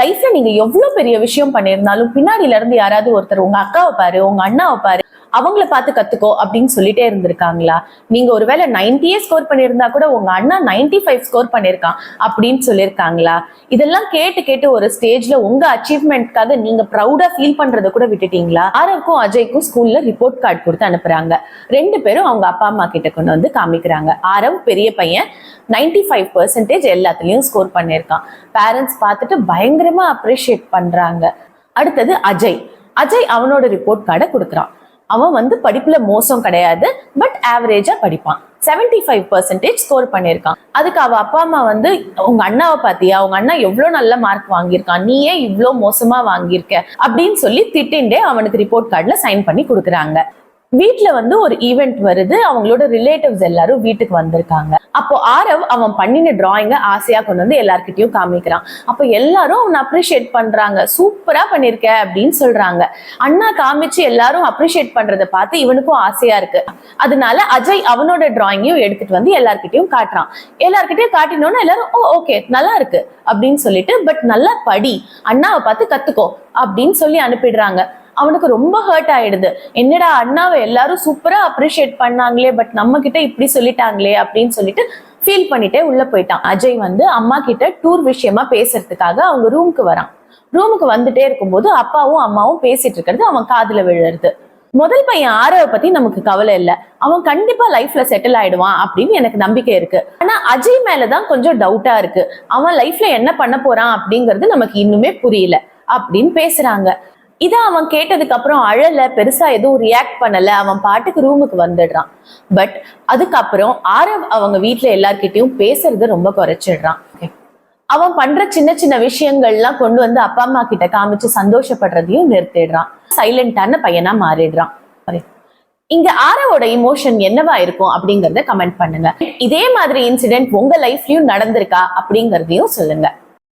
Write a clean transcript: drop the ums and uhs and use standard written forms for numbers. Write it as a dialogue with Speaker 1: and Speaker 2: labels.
Speaker 1: லைஃப்ல நீங்க எவ்வளவு பெரிய விஷயம் பண்ணியிருந்தாலும் பின்னாடில இருந்து யாராவது ஒருத்தர் உங்க அக்காவை பாரு, உங்க அண்ணாவை பாரு, அவங்கள பார்த்து கத்துக்கோ அப்படின்னு சொல்லிட்டே இருந்திருக்காங்களா? நீங்க ஒருவேளை 90 ஸ்கோர் பண்ணியிருந்தா கூட உங்க அண்ணா 95 ஸ்கோர் பண்ணிருக்கான் அப்படின்னு சொல்லியிருக்காங்களா? இதெல்லாம் கேட்டு கேட்டு ஒரு ஸ்டேஜ்ல உங்க அச்சீவ்மெண்ட்காக நீங்க ப்ரௌடா ஃபீல் பண்றதை கூட விட்டுட்டீங்களா? ஆரவ்க்கும் அஜய்க்கும் ஸ்கூல்ல ரிப்போர்ட் கார்டு கொடுத்து அனுப்புறாங்க. 2 பேரும் அவங்க அப்பா அம்மா கிட்ட கொண்டு வந்து காமிக்கிறாங்க. ஆரவ் பெரிய பையன் 95% எல்லாத்துலயும் ஸ்கோர் பண்ணிருக்கான். பேரண்ட்ஸ் பார்த்துட்டு பயங்கரமா அப்ரிஷியேட் பண்றாங்க. அடுத்தது அஜய். அஜய் அவனோட ரிப்போர்ட் கார்டை கொடுக்குறான். அவன் வந்து படிப்புல மோசம் கிடையாது, பட் ஆவரேஜா படிப்பான். 75% ஸ்கோர் பண்ணிருக்கான். அதுக்கு அவ அப்பா அம்மா வந்து, உங்க அண்ணாவை பாத்தியா, உங்க அண்ணா எவ்வளவு நல்ல மார்க் வாங்கியிருக்கான், நீ ஏன் இவ்வளவு மோசமா வாங்கியிருக்க அப்படின்னு சொல்லி திட்டின்டே அவனுக்கு ரிப்போர்ட் கார்டுல சைன் பண்ணி கொடுக்குறாங்க. வீட்டுல வந்து ஒரு ஈவெண்ட் வருது. அவங்களோட ரிலேட்டிவ்ஸ் எல்லாரும் வீட்டுக்கு வந்திருக்காங்க. அப்போ ஆரவ் அவன் பண்ணின டிராயிங்க ஆசையா கொண்டு வந்து எல்லார்கிட்டயும் காமிக்கிறான். அப்போ எல்லாரும் அவனை அப்ரிஷியேட் பண்றாங்க. சூப்பரா பண்ணிருக்க அப்படின்னு சொல்றாங்க. அண்ணா காமிச்சு எல்லாரும் அப்ரிஷியேட் பண்றதை பார்த்து இவனுக்கும் ஆசையா இருக்கு. அதனால அஜய் அவனோட டிராயிங்கையும் எடுத்துட்டு வந்து எல்லார்கிட்டயும் காட்டுறான். எல்லார்கிட்டயும் காட்டினோன்னா எல்லாரும் ஓகே நல்லா இருக்கு அப்படின்னு சொல்லிட்டு, பட் நல்லா படி, அண்ணாவை பார்த்து கத்துக்கோ அப்படின்னு சொல்லி அனுப்பிடுறாங்க. அவனுக்கு ரொம்ப ஹர்ட் ஆயிடுது. என்னடா அண்ணாவை எல்லாரும் சூப்பரா அப்ரிஷியேட் பண்ணாங்களே, பட் நம்ம கிட்ட இப்படி சொல்லிட்டாங்களே அப்படின்னு சொல்லிட்டு ஃபீல் பண்ணிட்டே உள்ள போயிட்டான். அஜய் வந்து அம்மா கிட்ட டூர் விஷயமா பேசுறதுக்காக அவங்க ரூமுக்கு வரான். ரூமுக்கு வந்துட்டே இருக்கும்போது அப்பாவும் அம்மாவும் பேசிட்டு இருக்கிறது அவன் காதுல விழுறது. முதல் பையன் ஆரவை பத்தி நமக்கு கவலை இல்லை, அவன் கண்டிப்பா லைஃப்ல செட்டில் ஆயிடுவான் அப்படின்னு எனக்கு நம்பிக்கை இருக்கு. ஆனா அஜய் மேலதான் கொஞ்சம் டவுட்டா இருக்கு. அவன் லைஃப்ல என்ன பண்ண போறான் அப்படிங்கிறது நமக்கு இன்னுமே புரியல அப்படின்னு பேசுறாங்க. இதை அவன் கேட்டதுக்கு அப்புறம் அழல, பெருசா எதுவும் ரியாக்ட் பண்ணல. அவன் பாட்டுக்கு ரூமுக்கு வந்துடுறான். பட் அதுக்கப்புறம் ஆரவ் அவங்க வீட்டுல எல்லார்கிட்டையும் பேசுறது ரொம்ப குறைச்சிடுறான். அவன் பண்ற சின்ன சின்ன விஷயங்கள்லாம் கொண்டு வந்து அப்பா அம்மா கிட்ட காமிச்சு சந்தோஷப்படுறதையும் நிறுத்திடுறான். சைலண்டான பையனா மாறிடுறான். இங்க ஆரவோட இமோஷன் என்னவா இருக்கும் அப்படிங்கறத கமெண்ட் பண்ணுங்க. இதே மாதிரி இன்சிடென்ட் உங்க லைஃப்லயும் நடந்திருக்கா அப்படிங்கறதையும் சொல்லுங்க.